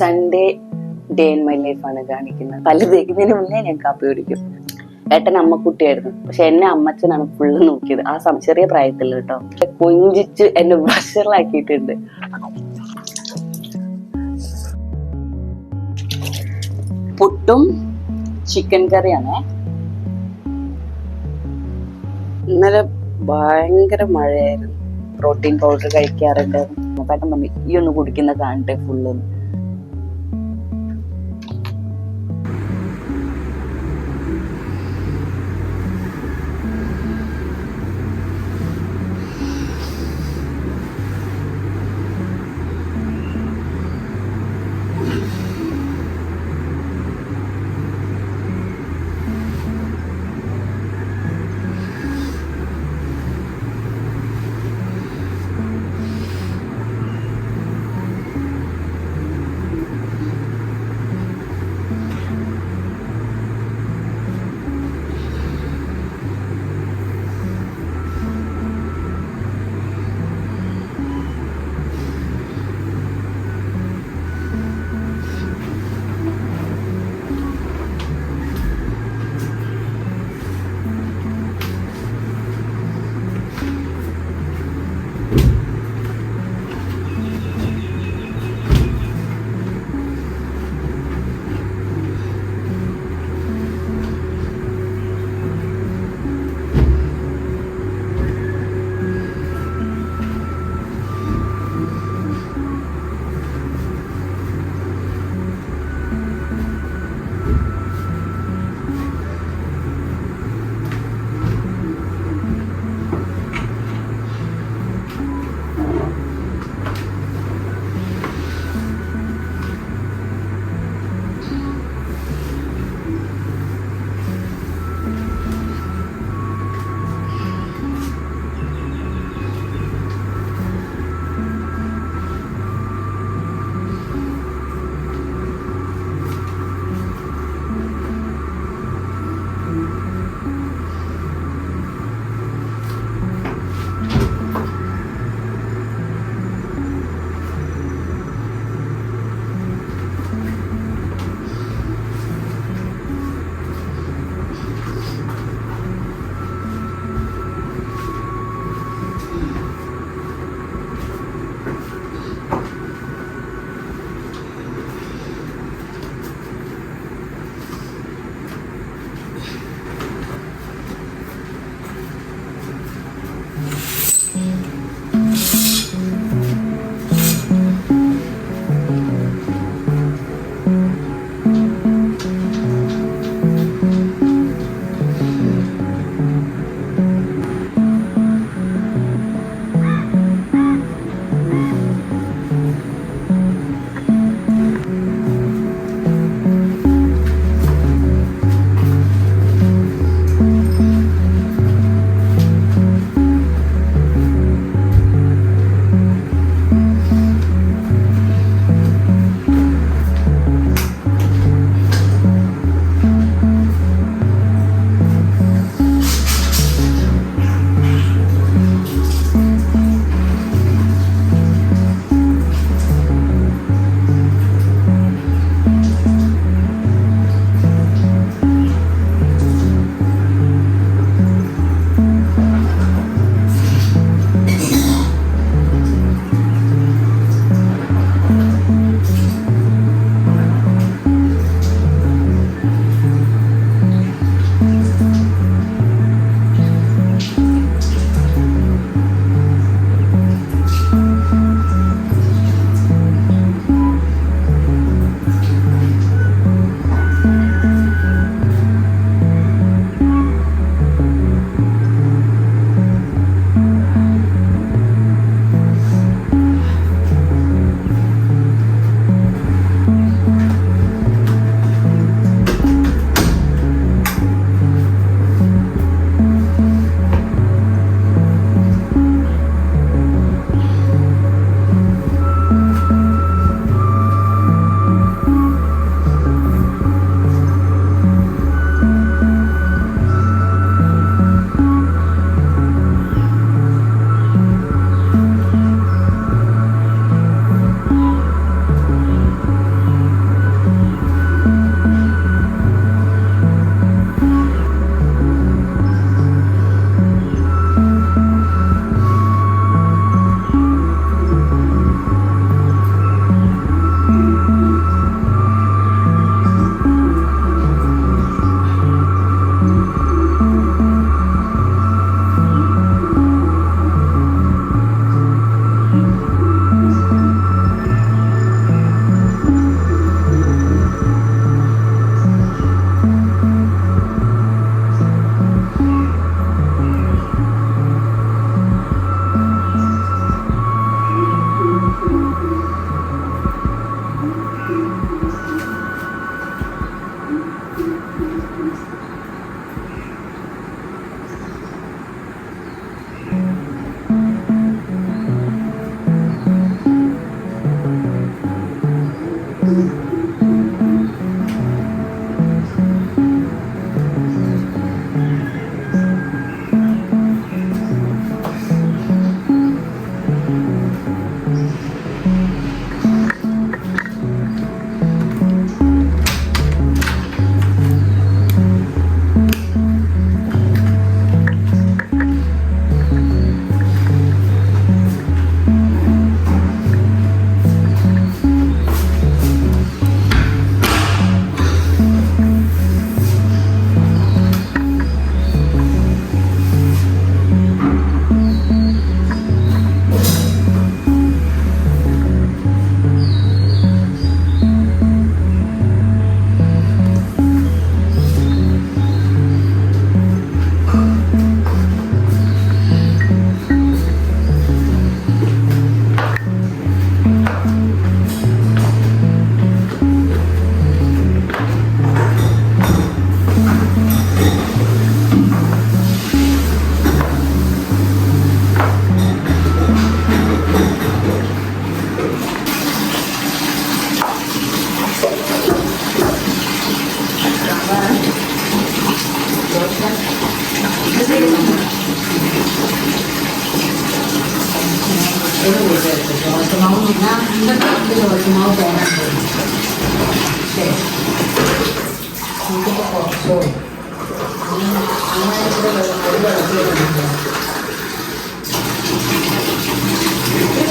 Sunday day in my life ആണ് കാണിക്കുന്നത്. പല്ല് തേക്കുന്നതിന് മുന്നേ ഞാൻ കാപ്പി കുടിക്കും. ഏട്ടൻ അമ്മക്കുട്ടിയായിരുന്നു, പക്ഷെ എന്നെ അമ്മച്ചനാണ് ഫുള്ള് നോക്കിയത് ആ ചെറിയ പ്രായത്തിൽ കേട്ടോ. കൊഞ്ചിച്ച് എന്നെ വഷളാക്കിയിട്ടുണ്ട്. പുട്ടും ചിക്കൻ കറിയാണ്. ഇന്നലെ ഭയങ്കര മഴയായിരുന്നു. പ്രോട്ടീൻ പൗഡർ കഴിക്കാറുണ്ട്. ഏട്ടൻ പറഞ്ഞു ഈ ഒന്ന് കുടിക്കുന്ന കാണട്ടെ ഫുള്ള്.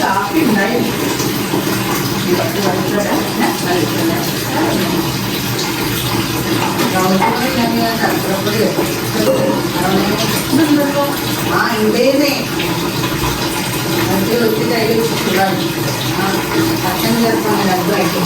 കാപ്പി ഉണ്ടായി ആ ഇതേന്നേ വെച്ചിട്ട് അതിൽ ഭക്ഷണം ചേർക്കാൻ രണ്ടുമായിട്ട്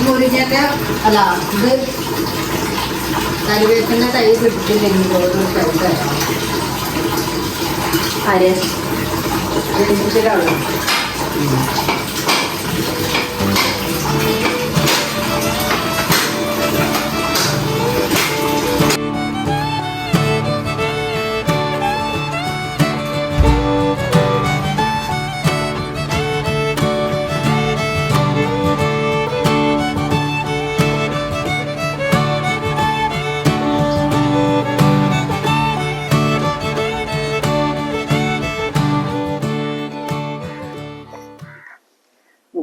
മുരിങ്ങന്റെ അല്ല ഇത് കറിവേപ്പിന്റെ തൈ കിട്ടിയില്ലെങ്കിൽ ഓരോ തൈ തരാം ആരെ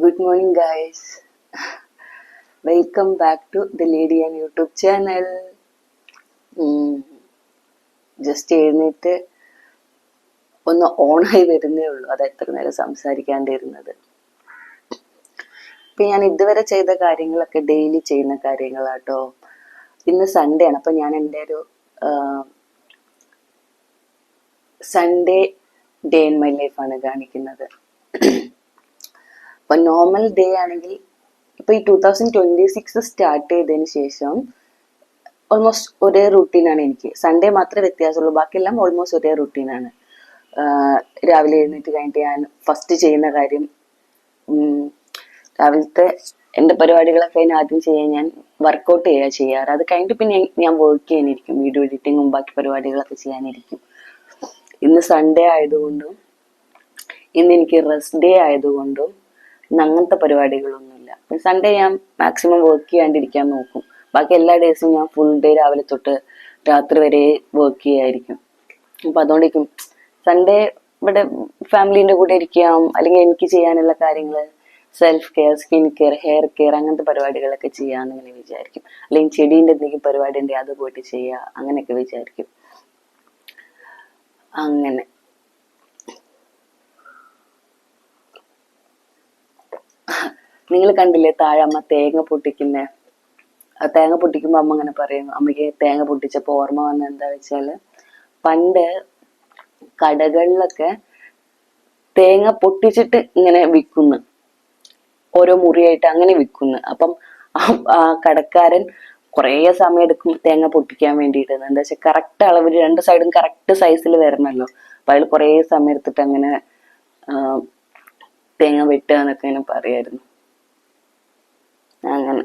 Good morning guys. Welcome back to the Lady and YouTube channel. Just എഴുന്നേറ്റ് ഒന്ന് ഓണായി വരുന്നേ ഉള്ളൂ. അത് എത്ര നേരം സംസാരിക്കാണ്ടിരുന്നത്. ഇപ്പൊ ഞാൻ ഇതുവരെ ചെയ്ത കാര്യങ്ങളൊക്കെ ഡെയിലി ചെയ്യുന്ന കാര്യങ്ങളാട്ടോ. ഇന്ന് സൺഡേ ആണ്. അപ്പൊ ഞാൻ എൻ്റെ ഒരു Sunday day in my life ആണ് കാണിക്കുന്നത്. അപ്പൊ നോർമൽ ഡേ ആണെങ്കിൽ ഇപ്പൊ ഈ 2026 സ്റ്റാർട്ട് ചെയ്തതിന് ശേഷം ഓൾമോസ്റ്റ് ഒരേ റുട്ടീനാണ് എനിക്ക്. സൺഡേ മാത്രമേ വ്യത്യാസമുള്ളൂ, ബാക്കിയെല്ലാം ഓൾമോസ്റ്റ് ഒരേ റുട്ടീനാണ്. രാവിലെ എഴുന്നേറ്റ് കഴിഞ്ഞിട്ട് ഞാൻ ഫസ്റ്റ് ചെയ്യുന്ന കാര്യം രാവിലത്തെ എൻ്റെ പരിപാടികളൊക്കെ ആദ്യം ചെയ്യാൻ ഞാൻ വർക്കൗട്ട് ചെയ്യാറ്. അത് കഴിഞ്ഞിട്ട് പിന്നെ ഞാൻ വർക്ക് ചെയ്യാനിരിക്കും, വീഡിയോ എഡിറ്റിങ്ങും ബാക്കി പരിപാടികളൊക്കെ ചെയ്യാനിരിക്കും. ഇന്ന് സൺഡേ ആയതുകൊണ്ടും ഇന്ന് എനിക്ക് റെസ്റ്റ് ഡേ ആയതുകൊണ്ടും ഇന്ന് അങ്ങനത്തെ പരിപാടികളൊന്നുമില്ല. സൺഡേ ഞാൻ മാക്സിമം വർക്ക് ചെയ്യാണ്ടിരിക്കാൻ നോക്കും. ബാക്കി എല്ലാ ഡേയ്സും ഞാൻ ഫുൾ ഡേ രാവിലെ തൊട്ട് രാത്രി വരെ വർക്ക് ചെയ്യായിരിക്കും. അപ്പൊ അതുകൊണ്ടിരിക്കും സൺഡേ ഇവിടെ ഫാമിലിന്റെ കൂടെ ഇരിക്കാം, അല്ലെങ്കിൽ എനിക്ക് ചെയ്യാനുള്ള കാര്യങ്ങള് self care, skin care, hair care അങ്ങനത്തെ പരിപാടികളൊക്കെ ചെയ്യാന്ന് ഇങ്ങനെ വിചാരിക്കും. അല്ലെങ്കിൽ ചെടീന്റെ എന്തെങ്കിലും പരിപാടി ഉണ്ടെങ്കിൽ അത് പോയിട്ട് ചെയ്യുക, അങ്ങനെയൊക്കെ വിചാരിക്കും. അങ്ങനെ നിങ്ങൾ കണ്ടില്ലേ താഴെ അമ്മ തേങ്ങ പൊട്ടിക്കുന്നേ? തേങ്ങ പൊട്ടിക്കുമ്പോ അമ്മ അങ്ങനെ പറയും. അമ്മയ്ക്ക് തേങ്ങ പൊട്ടിച്ചപ്പോ ഓർമ്മ വന്ന എന്താ വെച്ചാല്, പണ്ട് കടകളിലൊക്കെ തേങ്ങ പൊട്ടിച്ചിട്ട് ഇങ്ങനെ വിൽക്കുന്നു, ഓരോ മുറിയായിട്ട് അങ്ങനെ വിൽക്കുന്നു. അപ്പം ആ കടക്കാരൻ കുറേ സമയം എടുക്കും തേങ്ങ പൊട്ടിക്കാൻ വേണ്ടിയിട്ട്. എന്താ വെച്ചാൽ കറക്റ്റ് അളവിൽ രണ്ട് സൈഡും കറക്റ്റ് സൈസിൽ വരണമല്ലോ. അപ്പൊ അതിൽ കുറേ സമയം എടുത്തിട്ട് അങ്ങനെ തേങ്ങ വെട്ടുക എന്നൊക്കെ ഇങ്ങനെ പറയായിരുന്നു. അങ്ങനെ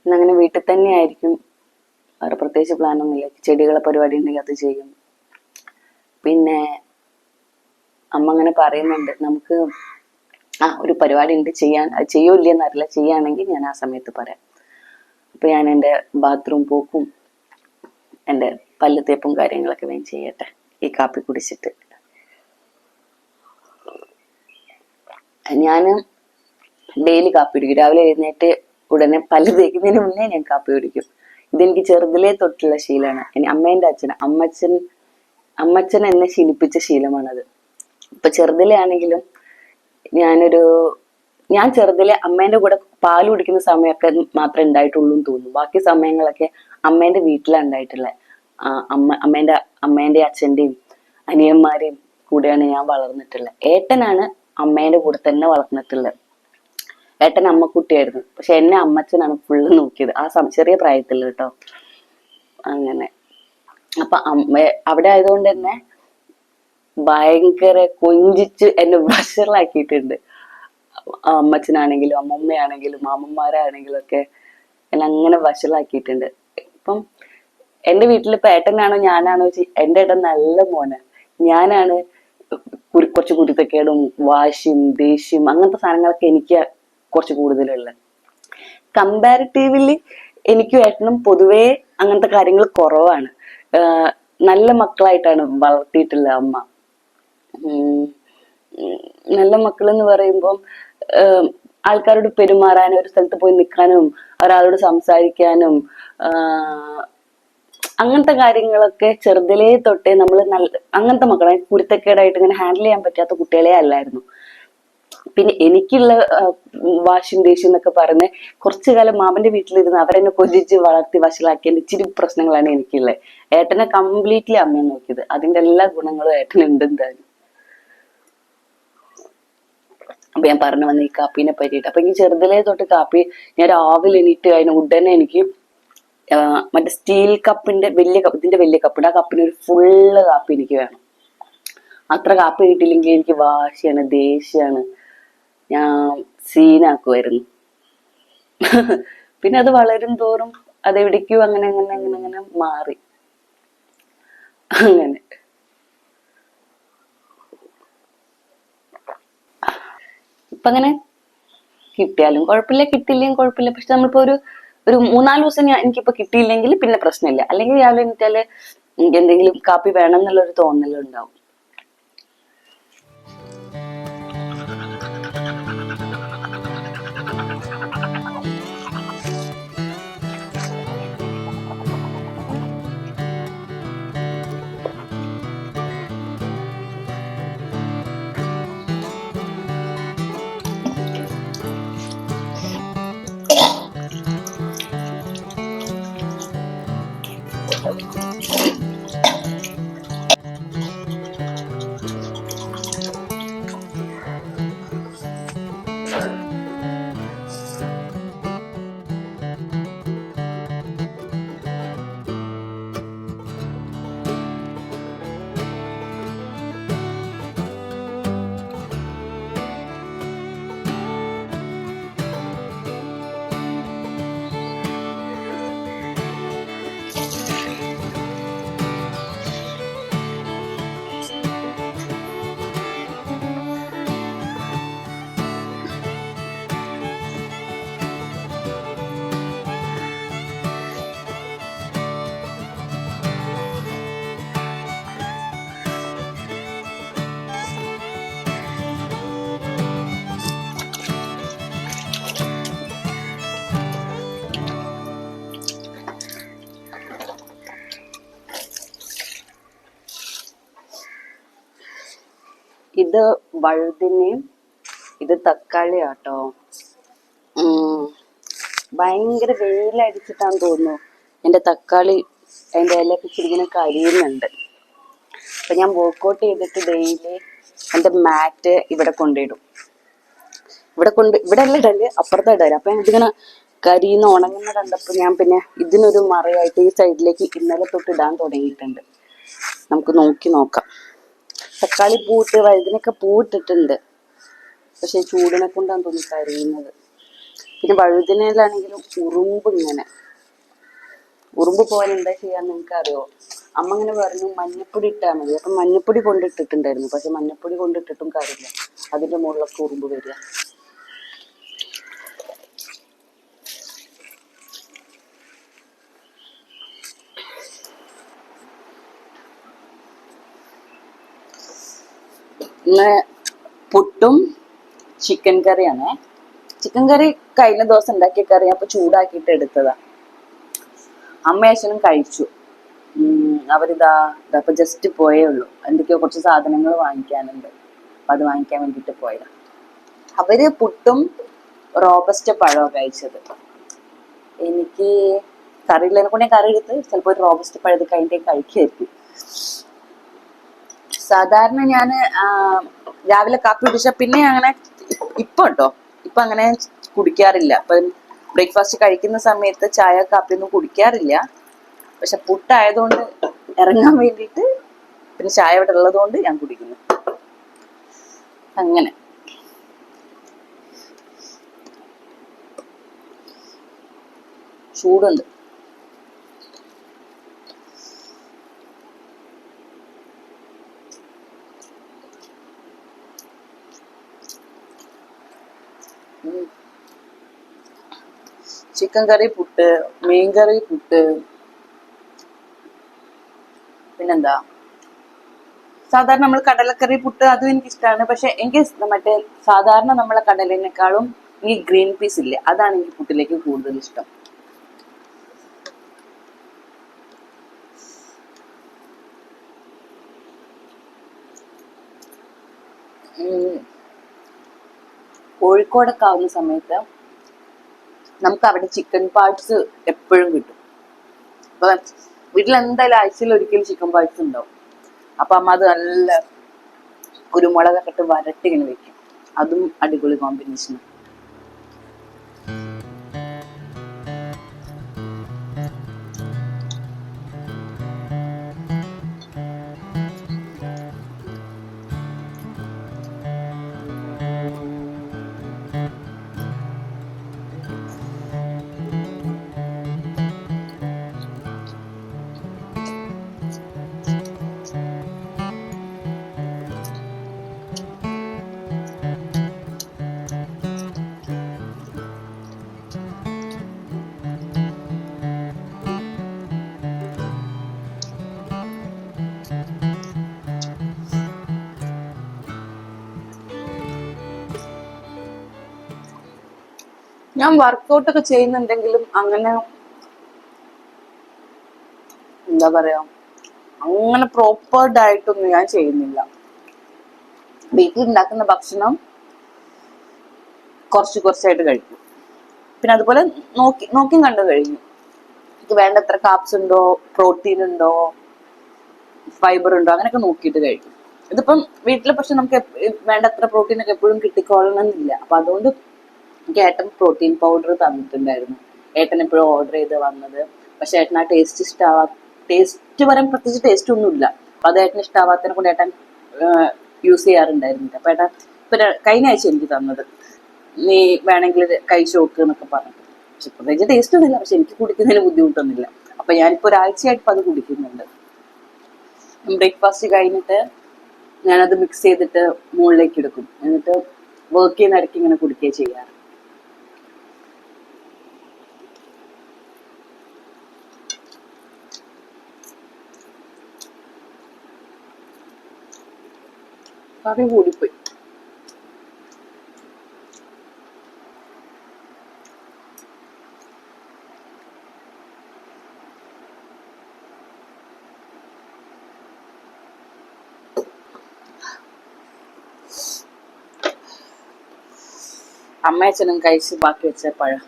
ഇന്നങ്ങനെ വീട്ടിൽ തന്നെ ആയിരിക്കും. വേറെ പ്രത്യേകിച്ച് പ്ലാനൊന്നുമില്ല. ചെടികളെ പരിപാടി ഉണ്ടെങ്കിൽ അത് ചെയ്യും. പിന്നെ അമ്മ അങ്ങനെ പറയുന്നുണ്ട്, നമുക്ക് ഒരു പരിപാടി ഉണ്ട് ചെയ്യാൻ, അത് ചെയ്യൂല്ലെന്നറിയില്ല, ചെയ്യുകയാണെങ്കിൽ ഞാൻ ആ സമയത്ത് പറയാം. അപ്പൊ ഞാൻ എൻ്റെ ബാത്റൂം പോക്കും എൻ്റെ പല്ല് തേപ്പും കാര്യങ്ങളൊക്കെ വേഗം ചെയ്യട്ടെ, ഈ കാപ്പി കുടിച്ചിട്ട്. ഞാൻ ഡെയിലി കാപ്പി കുടിക്കും. രാവിലെ എഴുന്നേറ്റ് ഉടനെ പല്ല് തേക്കുന്നതിന് മുന്നേ ഞാൻ കാപ്പി കുടിക്കും. ഇതെനിക്ക് ചെറുതിലേ തൊട്ടുള്ള ശീലമാണ്. ഇനി അമ്മേന്റെ അമ്മച്ചൻ എന്നെ ശീലിപ്പിച്ച ശീലമാണത്. ഇപ്പൊ ചെറുതിലെ ആണെങ്കിലും ഞാൻ ചെറുതിലെ അമ്മേന്റെ കൂടെ പാല് കുടിക്കുന്ന സമയമൊക്കെ മാത്രമേ ഉണ്ടായിട്ടുള്ളൂ എന്ന് തോന്നുന്നു. ബാക്കി സമയങ്ങളൊക്കെ അമ്മേന്റെ വീട്ടിലാണ് ഉണ്ടായിട്ടുള്ളത്. അമ്മേന്റെ അച്ഛന്റെയും അനിയന്മാരെയും കൂടെയാണ് ഞാൻ വളർന്നിട്ടുള്ളത്. ഏട്ടനാണ് അമ്മേന്റെ കൂടെ തന്നെ വളർന്നിട്ടുള്ളത്. ഏട്ടൻ അമ്മക്കുട്ടിയായിരുന്നു, പക്ഷെ എന്നെ അമ്മച്ചനാണ് ഫുള്ള് നോക്കിയത് ആ ചെറിയ പ്രായത്തിൽ കേട്ടോ. അങ്ങനെ അപ്പൊ അവിടെ ആയതുകൊണ്ട് തന്നെ ഭയങ്കര കൊഞ്ചിച്ച് എന്നെ വഷളാക്കിയിട്ടുണ്ട്. അമ്മച്ചനാണെങ്കിലും അമ്മമ്മയാണെങ്കിലും മാമന്മാരാണെങ്കിലും ഒക്കെ എന്നെ അങ്ങനെ വഷളാക്കിയിട്ടുണ്ട്. ഇപ്പം എന്റെ വീട്ടിൽ ഇപ്പൊ ഏട്ടനാണോ ഞാനാണോ എന്റെ ഏട്ടൻ നല്ല മോന്, ഞാനാണ് കുറച്ച് കുരുത്തക്കേടും വാശിയും ദേഷ്യം അങ്ങനത്തെ സാധനങ്ങളൊക്കെ എനിക്ക് കുറച്ച് കൂടുതലുള്ളത്. കമ്പാരിറ്റീവ്ലി എനിക്കും ഏട്ടനും പൊതുവേ അങ്ങനത്തെ കാര്യങ്ങൾ കുറവാണ്. നല്ല മക്കളായിട്ടാണ് വളർത്തിയിട്ടുള്ളത് അമ്മ. നല്ല മക്കൾ എന്ന് പറയുമ്പം ആൾക്കാരോട് പെരുമാറാനും ഒരു സ്ഥലത്ത് പോയി നിൽക്കാനും ഒരാളോട് സംസാരിക്കാനും അങ്ങനത്തെ കാര്യങ്ങളൊക്കെ ചെറുതിലേ തൊട്ടേ നമ്മൾ അങ്ങനത്തെ മക്കളെ കുരുത്തക്കേടായിട്ട് ഇങ്ങനെ ഹാൻഡിൽ ചെയ്യാൻ പറ്റാത്ത കുട്ടികളെ അല്ലായിരുന്നു. പിന്നെ എനിക്കുള്ള വാശിയും ദേഷ്യം എന്നൊക്കെ പറഞ്ഞ് കുറച്ചു കാലം മാമന്റെ വീട്ടിലിരുന്ന് അവരെന്നെ കൊഞ്ചിച്ച് വളർത്തി വഷളാക്കിയ ഇച്ചിരി പ്രശ്നങ്ങളാണ് എനിക്കുള്ളത്. ഏട്ടനെ കംപ്ലീറ്റ്ലി അമ്മയെ നോക്കിയത്. അതിന്റെ എല്ലാ ഗുണങ്ങളും ഏട്ടനുണ്ട് എന്തായാലും. അപ്പൊ ഞാൻ പറഞ്ഞു വന്ന ഈ കാപ്പീനെ പറ്റിയിട്ട്. അപ്പൊ എനിക്ക് ചെറുതിലേ തൊട്ട് കാപ്പി, ഞാൻ രാവിലെ എണീറ്റ് അതിന് ഉടനെ എനിക്ക് മറ്റേ സ്റ്റീൽ കപ്പിന്റെ വലിയ കപ്പുണ്ട്, ആ കപ്പിന് ഒരു ഫുള്ള് കാപ്പി എനിക്ക് വേണം. അത്ര കാപ്പി കിട്ടിയില്ലെങ്കിൽ എനിക്ക് വാശിയാണ്, ദേഷ്യാണ്, ഞാൻ സീനാക്കുമായിരുന്നു. പിന്നെ അത് വളരും തോറും അതെവിടേക്കോ അങ്ങനെ അങ്ങനെ അങ്ങനെ അങ്ങനെ മാറി. അങ്ങനെ ഇപ്പൊ അങ്ങനെ കിട്ടിയാലും കുഴപ്പമില്ല, കിട്ടിയില്ലെങ്കിൽ കുഴപ്പമില്ല. പക്ഷെ നമ്മളിപ്പോ ഒരു 3-4 ദിവസം എനിക്കിപ്പോ കിട്ടിയില്ലെങ്കിൽ പിന്നെ പ്രശ്നമില്ല. അല്ലെങ്കിൽ രാവിലെ എണീറ്റാല് എനിക്ക് എന്തെങ്കിലും കാപ്പി വേണം എന്നുള്ളൊരു തോന്നലുണ്ടാവും. ഇത് വഴുതിനെയും ഇത് തക്കാളി ആട്ടോ. ഭയങ്കര വെയിലടിച്ചിട്ടാന്ന് തോന്നുന്നു എൻ്റെ തക്കാളി അതിൻ്റെ ഇലയൊക്കെ ഇച്ചിരിങ്ങനെ കരിയുന്നുണ്ട്. അപ്പൊ ഞാൻ വർക്കൗട്ട് ചെയ്തിട്ട് ഡെയിലി എൻ്റെ മാറ്റ് ഇവിടെ കൊണ്ടിടും. ഇവിടെ അല്ല ഇടല്, അപ്പുറത്തെ ഇടല്. അപ്പൊ ഇതിങ്ങനെ കരിയുന്ന ഉണങ്ങുന്ന കണ്ടപ്പോൾ ഞാൻ പിന്നെ ഇതിനൊരു മറയായിട്ട് ഈ സൈഡിലേക്ക് ഇന്നലെ തൊട്ട് ഇടാൻ തുടങ്ങിയിട്ടുണ്ട്. നമുക്ക് നോക്കാം. തക്കാളി പൂട്ട് വഴുതിനൊക്കെ പൂട്ടിട്ടുണ്ട്, പക്ഷെ ചൂടിനെ കൊണ്ടാന്ന് തോന്നി കരിയുന്നത്. പിന്നെ വഴുതിനയിലാണെങ്കിലും ഉറുമ്പ് പോകാൻ എന്താ ചെയ്യാന്ന് നിങ്ങൾക്ക് അറിയോ? അമ്മ ഇങ്ങനെ പറഞ്ഞു മഞ്ഞപ്പൊടി ഇട്ടാൽ മതി. അപ്പൊ മഞ്ഞപ്പൊടി കൊണ്ടിട്ടിട്ടുണ്ടായിരുന്നു. പക്ഷെ മഞ്ഞപ്പൊടി കൊണ്ടിട്ടിട്ടും കാര്യമില്ല, അതിന്റെ മുകളിലൊക്കെ ഉറുമ്പ് വരിക. ഇന്ന് പുട്ടും ചിക്കൻ കറിയാണ്. ചിക്കൻ കറി കഴിഞ്ഞ ദിവസം ഉണ്ടാക്കിയ കറി അപ്പൊ ചൂടാക്കിയിട്ട് എടുത്തതാ. അമ്മ അച്ഛനും കഴിച്ചു. അവരിതാ ജസ്റ്റ് പോയേ ഉള്ളൂ. എന്തൊക്കെയോ കുറച്ച് സാധനങ്ങൾ വാങ്ങിക്കാനുണ്ട്, അപ്പൊ അത് വാങ്ങിക്കാൻ വേണ്ടിട്ട് പോയതാ. അവര് പുട്ടും റോബസ്റ്റ പഴവും കഴിച്ചത്. എനിക്ക് കറിയില്ലതിനെ കൊണ്ട് ഞാൻ കറി എടുത്ത് ചിലപ്പോ ഒരു റോബസ്റ്റ പഴത് കഴിഞ്ഞിട്ടേ കഴിക്കായിരിക്കും. സാധാരണ ഞാന് രാവിലെ കാപ്പി കുടിച്ച പിന്നെ അങ്ങനെ ഇപ്പൊ അങ്ങനെ കുടിക്കാറില്ല. ഇപ്പൊ ബ്രേക്ക്ഫാസ്റ്റ് കഴിക്കുന്ന സമയത്ത് ചായ കാപ്പി ഒന്നും കുടിക്കാറില്ല. പക്ഷെ പുട്ടായതുകൊണ്ട് ഇറങ്ങാൻ വേണ്ടിയിട്ട് പിന്നെ ചായ ഇവിടെ ഉള്ളതുകൊണ്ട് ഞാൻ കുടിക്കുന്നു. അങ്ങനെ ചൂടുണ്ട്. ചിക്കൻ കറി പുട്ട്, മീൻ കറി പുട്ട്, പിന്നെന്താ സാധാരണ നമ്മൾ കടലക്കറി പുട്ട്, അതും എനിക്കിഷ്ടമാണ്. പക്ഷെ എനിക്ക് മറ്റേ സാധാരണ നമ്മളെ കടലിനേക്കാളും ഈ ഗ്രീൻ പീസ് ഇല്ലേ, അതാണ് എനിക്ക് പുട്ടിലേക്ക് കൂടുതൽ ഇഷ്ടം. കോഴിക്കോടൊക്കെ ആവുന്ന സമയത്ത് നമുക്ക് അവിടെ ചിക്കൻ പാർട്സ് എപ്പോഴും കിട്ടും. അപ്പൊ വീട്ടിൽ എന്തായാലും ആഴ്ചയിൽ ഒരിക്കലും ചിക്കൻ പാർട്സ് ഉണ്ടാവും. അപ്പൊ അമ്മ അത് നല്ല കുരുമുളകൊക്കെ ഇട്ട് വരട്ടി ഇങ്ങനെ വെക്കും. അതും അടിപൊളി കോമ്പിനേഷൻ. ഞാൻ വർക്കൗട്ട് ഒക്കെ ചെയ്യുന്നുണ്ടെങ്കിലും അങ്ങനെ എന്താ പറയാ, അങ്ങനെ പ്രോപ്പർ ഡയറ്റൊന്നും ഞാൻ ചെയ്യുന്നില്ല. വീട്ടിൽ ഉണ്ടാക്കുന്ന ഭക്ഷണം കുറച്ചായിട്ട് കഴിക്കും. പിന്നെ അതുപോലെ നോക്കിയും കണ്ടു കഴിക്കും. എനിക്ക് വേണ്ടത്ര കാപ്സ് ഉണ്ടോ, പ്രോട്ടീൻ ഉണ്ടോ, ഫൈബർ ഉണ്ടോ, അങ്ങനെയൊക്കെ നോക്കിയിട്ട് കഴിക്കും. ഇതിപ്പം വീട്ടിൽ പക്ഷെ നമുക്ക് വേണ്ടത്ര പ്രോട്ടീൻ ഒക്കെ എപ്പോഴും കിട്ടിക്കൊള്ളണമെന്നില്ല. അപ്പൊ അതുകൊണ്ട് എനിക്ക് ഏട്ടൻ പ്രോട്ടീൻ പൗഡർ തന്നിട്ടുണ്ടായിരുന്നു. ഏട്ടൻ എപ്പോഴും ഓർഡർ ചെയ്ത് വന്നത്. പക്ഷെ ഏട്ടൻ ആ ടേസ്റ്റ് പറയാൻ പ്രത്യേകിച്ച് ടേസ്റ്റ് ഒന്നുമില്ല. അപ്പൊ അത് ഏട്ടന് ഇഷ്ടാവാത്തതിനെ കൊണ്ട് ഏട്ടൻ യൂസ് ചെയ്യാറുണ്ടായിരുന്നില്ല. അപ്പൊ ഏട്ടൻ ഇപ്പൊ കഴിഞ്ഞ ആഴ്ച എനിക്ക് തന്നത്, നീ വേണമെങ്കിൽ കഴിച്ചു നോക്ക് എന്നൊക്കെ പറഞ്ഞു. പക്ഷെ പ്രത്യേകിച്ച് ടേസ്റ്റ് ഒന്നുമില്ല. പക്ഷെ എനിക്ക് കുടിക്കുന്നതിന് ബുദ്ധിമുട്ടൊന്നുമില്ല. അപ്പൊ ഞാനിപ്പോ ഒരാഴ്ചയായിട്ട് അത് കുടിക്കുന്നുണ്ട്. ബ്രേക്ക്ഫാസ്റ്റ് കഴിഞ്ഞിട്ട് ഞാനത് മിക്സ് ചെയ്തിട്ട് മുകളിലേക്ക് എടുക്കും. എന്നിട്ട് വർക്ക് ചെയ്യുന്ന ഇടയ്ക്ക് ഇങ്ങനെ കുടിക്കുകയും ചെയ്യാറ്. കറി കൂടിപ്പോയി. അമ്മയച്ഛനും കഴിച്ച് ബാക്കി വെച്ച പഴം.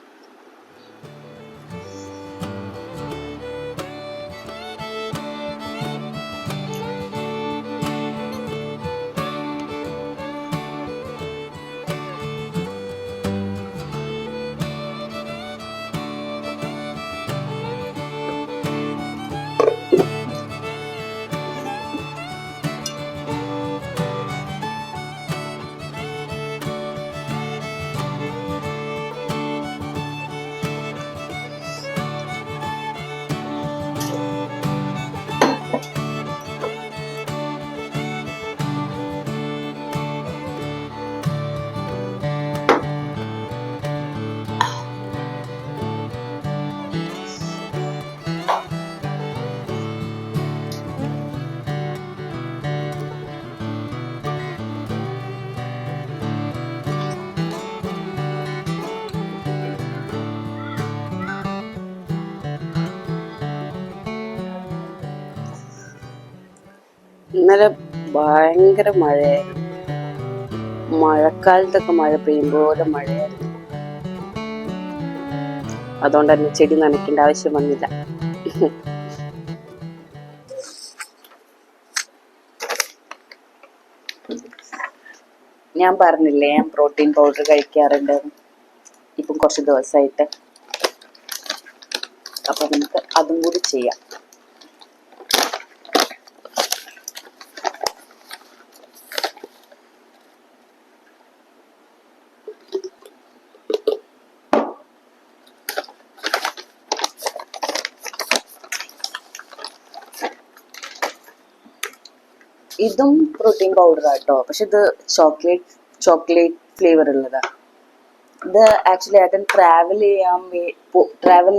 ഇന്നലെ ഭയങ്കര മഴയായിരുന്നു. മഴക്കാലത്തൊക്കെ മഴ പെയ്യുമ്പോലെ മഴയായിരുന്നു. അതുകൊണ്ട് തന്നെ ചെടി നനയ്ക്കേണ്ട ആവശ്യം വന്നില്ല. ഞാൻ പറഞ്ഞില്ലേ ഞാൻ പ്രോട്ടീൻ പൗഡർ കഴിക്കാറുണ്ട് ഇപ്പം കുറച്ച് ദിവസമായിട്ട്. അപ്പൊ നമുക്ക് അതും കൂടി ചെയ്യാം. ഇതും പ്രോട്ടീൻ പൗഡർ ആട്ടോ, പക്ഷെ ഇത് ചോക്ലേറ്റ് ഫ്ലേവർ ഉള്ളതാ. ഇത് ആക്ച്വലി ഏട്ടൻ ട്രാവൽ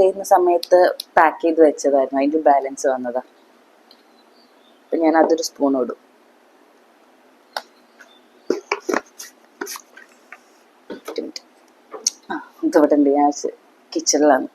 ചെയ്യുന്ന സമയത്ത് പാക്ക് ചെയ്ത് വെച്ചതായിരുന്നു. അതിന്റെ ബാലൻസ് വന്നതാ. അപ്പൊ ഞാൻ അതൊരു സ്പൂൺ ഇടും. ഇതിവിടെ ഉണ്ട്, ഞാൻ കിച്ചണിലാണ്.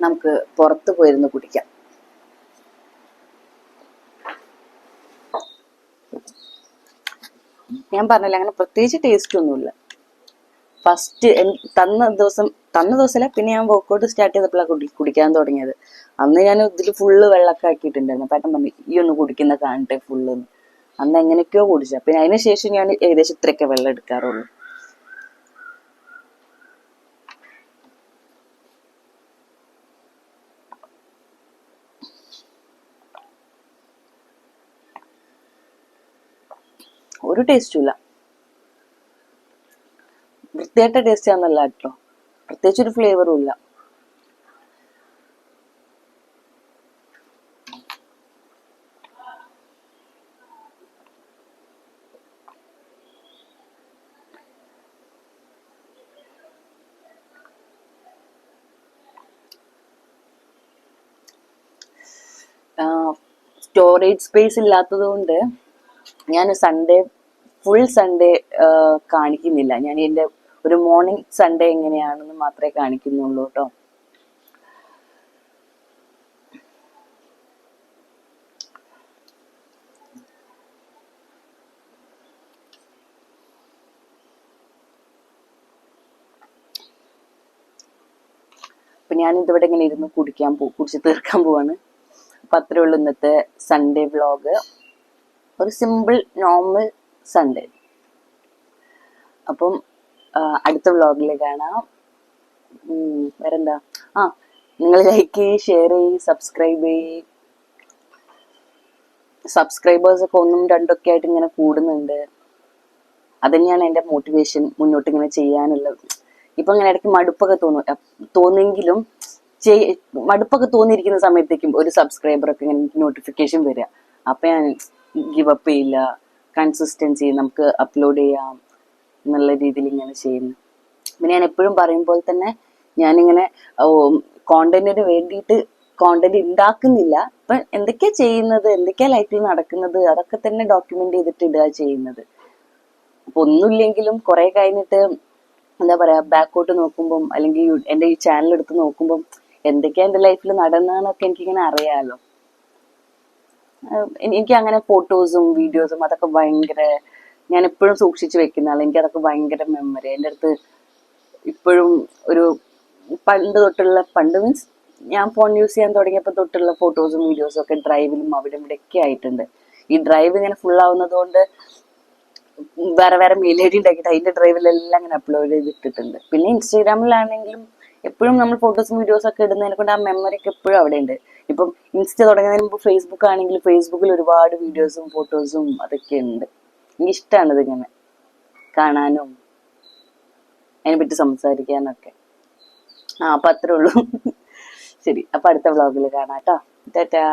നമുക്ക് പുറത്ത് പോയിരുന്ന് കുടിക്കാം. ഞാൻ പറഞ്ഞില്ല അങ്ങനെ പ്രത്യേകിച്ച് ടേസ്റ്റ് ഒന്നുമില്ല. ഫസ്റ്റ് തന്ന ദിവസമല്ല, പിന്നെ ഞാൻ വർക്കൗട്ട് സ്റ്റാർട്ട് ചെയ്തപ്പോഴാണ് കുടിക്കാൻ തുടങ്ങിയത്. അന്ന് ഞാൻ ഇതിൽ ഫുള്ള് വെള്ളമൊക്കെ ആക്കിയിട്ടുണ്ടായിരുന്നു. അപ്പം ഏട്ടൻ പറഞ്ഞു ഈ ഒന്ന് കുടിക്കുന്ന കാണട്ടെ ഫുള്ള്. അന്ന് എങ്ങനെയൊക്കെയോ കുടിച്ച. പിന്നെ അതിന് ശേഷം ഞാൻ ഏകദേശം ഇത്രയൊക്കെ വെള്ളം എടുക്കാറുള്ളൂ. ഒരു ടേസ്റ്റും ഇല്ല. വൃത്തിയായിട്ട ടേസ്റ്റ് ആണെന്നല്ല കേട്ടോ, പ്രത്യേകിച്ച് ഒരു ഫ്ലേവറും ഇല്ല. സ്റ്റോറേജ് സ്പേസ് ഇല്ലാത്തത് കൊണ്ട് ഞാൻ ഫുൾ സൺഡേ കാണിക്കുന്നില്ല. ഞാൻ എൻ്റെ ഒരു മോർണിംഗ് സൺഡേ എങ്ങനെയാണെന്ന് മാത്രമേ കാണിക്കുന്നുള്ളൂ കേട്ടോ. അപ്പൊ ഞാൻ ഇതിവിടെ ഇങ്ങനെ ഇരുന്ന് കുടിച്ച് തീർക്കാൻ പോവാണ്. അപ്പൊ അത്രേ ഉള്ളൂ ഇന്നത്തെ സൺഡേ വ്ളോഗ്. ഒരു സിമ്പിൾ നോർമൽ സൺഡേ. അപ്പം അടുത്ത വ്ളോഗിൽ കാണാം. വേറെന്താ, നിങ്ങൾ ലൈക്ക് ചെയ്യ്, ഷെയർ ചെയ്യ്, സബ്സ്ക്രൈബ് ചെയ്യ്. സബ്സ്ക്രൈബേഴ്സ് ഒക്കെ 1, 2 ഒക്കെ ആയിട്ട് ഇങ്ങനെ കൂടുന്നുണ്ട്. അതന്നെയാണ് എൻ്റെ മോട്ടിവേഷൻ മുന്നോട്ട് ഇങ്ങനെ ചെയ്യാനുള്ളത്. ഇപ്പൊ ഇങ്ങനെ ഇടയ്ക്ക് മടുപ്പൊക്കെ തോന്നുമെങ്കിലും മടുപ്പൊക്കെ തോന്നിയിരിക്കുന്ന സമയത്തേക്കും ഒരു സബ്സ്ക്രൈബറൊക്കെ ഇങ്ങനെ എനിക്ക് നോട്ടിഫിക്കേഷൻ വരിക. അപ്പൊ ഞാൻ ഗിവ് അപ്പ് ചെയ്യില്ല. കൺസിസ്റ്റൻസി, നമുക്ക് അപ്ലോഡ് ചെയ്യാം എന്നുള്ള രീതിയിൽ ഇങ്ങനെ ചെയ്യുന്നു. പിന്നെ ഞാൻ എപ്പോഴും പറയുമ്പോൾ തന്നെ ഞാനിങ്ങനെ കോണ്ടന്റിന് വേണ്ടിയിട്ട് കോണ്ടന്റ് ഉണ്ടാക്കുന്നില്ല. ഇപ്പൊ എന്തൊക്കെയാ ചെയ്യുന്നത്, എന്തൊക്കെയാ ലൈഫിൽ നടക്കുന്നത്, അതൊക്കെ തന്നെ ഡോക്യുമെന്റ് ചെയ്തിട്ട് ഇടുക ചെയ്യുന്നത്. അപ്പൊ ഒന്നുമില്ലെങ്കിലും കുറെ കഴിഞ്ഞിട്ട് എന്താ പറയാ, ബാക്കോട്ട് നോക്കുമ്പം അല്ലെങ്കിൽ എന്റെ ഈ ചാനൽ എടുത്ത് നോക്കുമ്പം എന്തൊക്കെയാ എന്റെ ലൈഫിൽ നടന്നതെന്നൊക്കെ എനിക്കിങ്ങനെ അറിയാലോ. എനിക്ക് അങ്ങനെ ഫോട്ടോസും വീഡിയോസും അതൊക്കെ ഭയങ്കര, ഞാൻ എപ്പോഴും സൂക്ഷിച്ചു വെക്കുന്ന ആൾ. എനിക്ക് അതൊക്കെ ഭയങ്കര മെമ്മറി. എൻ്റെ അടുത്ത് ഇപ്പോഴും ഒരു പണ്ട് മീൻസ് ഞാൻ ഫോൺ യൂസ് ചെയ്യാൻ തുടങ്ങിയപ്പോൾ തൊട്ടുള്ള ഫോട്ടോസും വീഡിയോസും ഒക്കെ ഡ്രൈവിലും അവിടെ ഇവിടെയൊക്കെ ആയിട്ടുണ്ട്. ഈ ഡ്രൈവ് ഇങ്ങനെ ഫുൾ ആവുന്നത് കൊണ്ട് വേറെ വേറെ മെയിൽ ഐ ഡി ഉണ്ടാക്കിയിട്ട് അതിന്റെ ഡ്രൈവിലെല്ലാം അങ്ങനെ അപ്ലോഡ് ചെയ്തിട്ടിട്ടുണ്ട്. പിന്നെ ഇൻസ്റ്റാഗ്രാമിലാണെങ്കിലും എപ്പോഴും നമ്മൾ ഫോട്ടോസും വീഡിയോസും ഒക്കെ ഇടുന്നതിനെ കൊണ്ട് ആ മെമ്മറി ഒക്കെ എപ്പോഴും അവിടെ ഉണ്ട്. ഇപ്പം ഇൻസ്റ്റ തുടങ്ങുന്നതിന് മുമ്പ് ഫേസ്ബുക്ക് ആണെങ്കിൽ ഫേസ്ബുക്കിൽ ഒരുപാട് വീഡിയോസും ഫോട്ടോസും അതൊക്കെ ഉണ്ട്. എനിക്ക് ഇഷ്ടമാണ് ഇതിങ്ങനെ കാണാനും അതിനെപ്പറ്റി സംസാരിക്കാനൊക്കെ. അപ്പൊ അത്രേ ഉള്ളൂ. ശരി, അപ്പൊ അടുത്ത വ്ളോഗിൽ കാണാം കേട്ടോ. ടാറ്റാ.